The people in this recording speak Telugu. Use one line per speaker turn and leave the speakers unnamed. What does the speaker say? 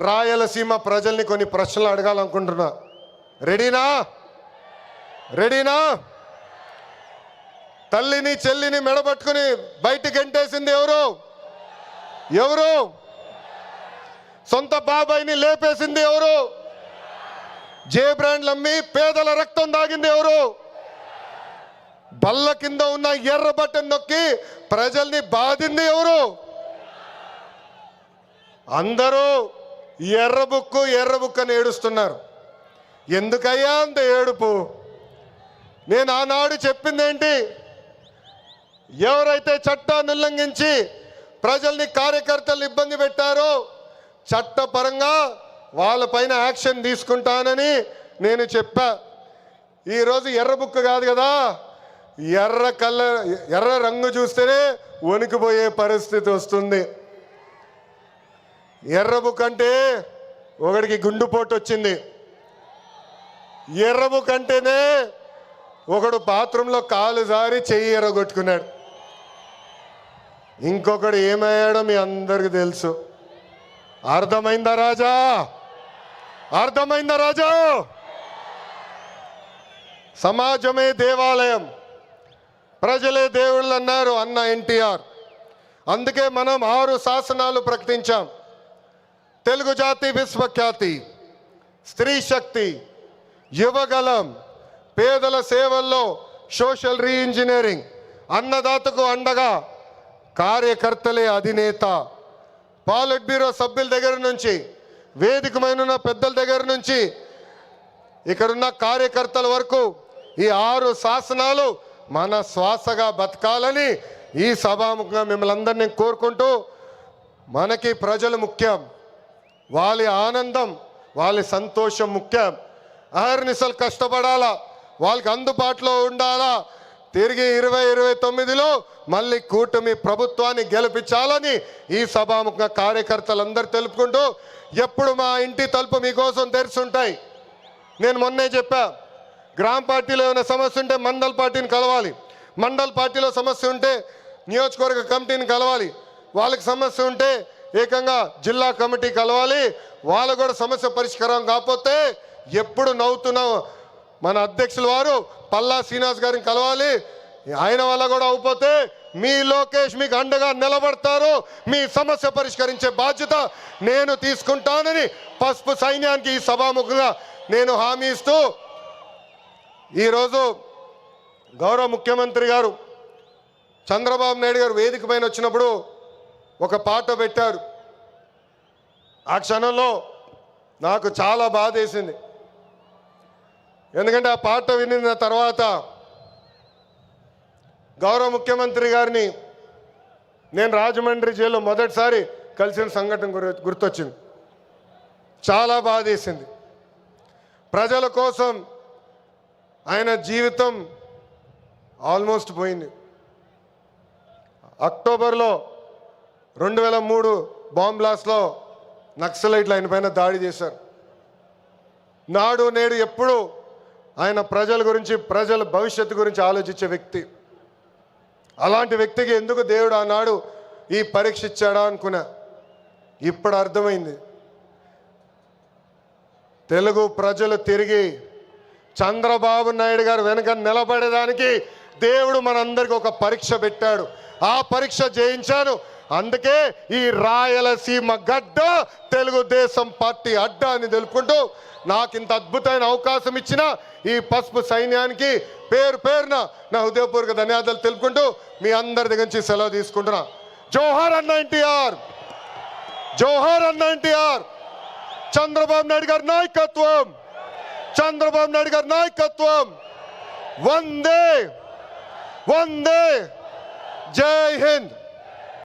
రాయలసీమ ప్రజల్ని కొన్ని ప్రశ్నలు అడగాలనుకుంటున్నా. రెడీనా? రెడీనా? తల్లిని చెల్లిని మెడబట్టుకుని బయటికి గెంటేసింది ఎవరు? ఎవరు? సొంత బాబాయిని లేపేసింది ఎవరు? జే బ్రాండ్లు అమ్మి పేదల రక్తం దాగింది ఎవరు? బల్ల కింద ఉన్న ఎర్ర బటన్ నొక్కి ప్రజల్ని బాధింది ఎవరు? అందరూ ఎర్ర బుక్కు అని ఏడుస్తున్నారు. ఎందుకయ్యా అంత ఏడుపు? నేను ఆనాడు చెప్పింది ఏంటి? ఎవరైతే చట్టాన్ని ఉల్లంఘించి ప్రజల్ని కార్యకర్తలు ఇబ్బంది పెట్టారో చట్టపరంగా వాళ్ళపైన యాక్షన్ తీసుకుంటానని నేను చెప్పా. ఈరోజు ఎర్ర బుక్కు కాదు కదా, ఎర్ర రంగు చూస్తేనే వణికిపోయే పరిస్థితి వస్తుంది. ఎర్ర బుక్ అంటే ఒకడికి గుండుపోటు వచ్చింది. ఎర్ర బుక్ అంటేనే ఒకడు బాత్రూంలో కాలు జారి చెయ్యి ఎర్రగొట్టుకున్నాడు. ఇంకొకడు ఏమయ్యాడో మీ అందరికి తెలుసు. అర్థమైందా రాజా? అర్థమైందా రాజా? సమాజమే దేవాలయం, ప్రజలే దేవుళ్ళు అన్నారు అన్న ఎన్టీఆర్. అందుకే మనం 6 శాసనాలు ప్రకటించాం. తెలుగు జాతి విశ్వఖ్యాతి, స్త్రీ శక్తి, యువగలం, పేదల సేవల్లో సోషల్ రీఇంజనీరింగ్, అన్నదాతకు అండగా కార్యకర్తలే అధినేత. పాలిట్ బ్యూరో సభ్యుల దగ్గర నుంచి, వేదికమైన పెద్దల దగ్గర నుంచి ఇక్కడున్న కార్యకర్తల వరకు ఈ 6 శాసనాలు మన శ్వాసగా బతకాలని ఈ సభాముఖంగా మిమ్మల్ని అందరినీ కోరుకుంటూ, మనకి ప్రజలు ముఖ్యం, వాళ్ళ ఆనందం వాళ్ళ సంతోషం ముఖ్యం. అహర్నిశలు కష్టపడాలా, వాళ్ళకి అందుబాటులో ఉండాలా. తిరిగి 2029లో మళ్ళీ కూటమి ప్రభుత్వాన్ని గెలిపించాలని ఈ సభాముఖంగా కార్యకర్తలందరూ తెలుపుకుంటూ, ఎప్పుడు మా ఇంటి తలుపు మీకోసం తెరుచుంటాయి. నేను మొన్నే చెప్పా, గ్రామ పార్టీలో ఏమైనా సమస్య ఉంటే మండల్ పార్టీని కలవాలి, మండల్ పార్టీలో సమస్య ఉంటే నియోజకవర్గ కమిటీని కలవాలి, వాళ్ళకి సమస్య ఉంటే ఏకంగా జిల్లా కమిటీ కలవాలి. వాళ్ళ కూడా సమస్య పరిష్కారం కాకపోతే ఎప్పుడు నవ్వుతున్నాం మన అధ్యక్షుల వారు పల్లా శ్రీనివాస్ గారిని కలవాలి. ఆయన వల్ల కూడా అయిపోతే మీ లోకేష్ మీకు అండగా నిలబడతారు. మీ సమస్య పరిష్కరించే బాధ్యత నేను తీసుకుంటానని పసుపు సైన్యానికి ఈ సభాముఖంగా నేను హామీ ఇస్తూ, ఈరోజు గౌరవ ముఖ్యమంత్రి గారు చంద్రబాబు నాయుడు గారు వేదిక పైన వచ్చినప్పుడు ఒక పాట పెట్టారు. ఆ క్షణంలో నాకు చాలా బాధ వేసింది. ఎందుకంటే ఆ పాట వినిన తర్వాత గౌరవ ముఖ్యమంత్రి గారిని నేను రాజమండ్రి జైల్లో మొదటిసారి కలిసిన సంఘటన గుర్తొచ్చింది. చాలా బాధ వేసింది. ప్రజల కోసం ఆయన జీవితం ఆల్మోస్ట్ పోయింది. అక్టోబర్లో 2003 బాంబ్ బ్లాస్ట్లో నక్సలైట్లు ఆయన పైన దాడి చేశారు. నాడు నేడు ఎప్పుడు ఆయన ప్రజల గురించి, ప్రజల భవిష్యత్తు గురించి ఆలోచించే వ్యక్తి. అలాంటి వ్యక్తికి ఎందుకు దేవుడు ఆనాడు ఈ పరీక్ష ఇచ్చాడా అనుకున్నా. ఇప్పుడు అర్థమైంది. తెలుగు ప్రజలు తిరిగి చంద్రబాబు నాయుడు గారు వెనక నిలబడేదానికి దేవుడు మనందరికీ ఒక పరీక్ష పెట్టాడు. ఆ పరీక్ష జయించాను. అందుకే ఈ రాయలసీమ గడ్డ తెలుగుదేశం పార్టీ అడ్డ అని తెలుపుకుంటూ, నాకు ఇంత అద్భుతమైన అవకాశం ఇచ్చిన ఈ పసుపు సైన్యానికి పేరు పేరున నా హృదయపూర్వక ధన్యవాదాలు తెలుపుకుంటూ మీ అందరి దగ్గర నుంచి సెలవు తీసుకుంటున్నా. జోహార్ అన్న ఎన్టీఆర్, జోహార్ అన్న ఎన్టీఆర్. చంద్రబాబు నాయుడు గారి నాయకత్వం, చంద్రబాబు నాయుడు గారి నాయకత్వం. వందే వందే, జై హింద్.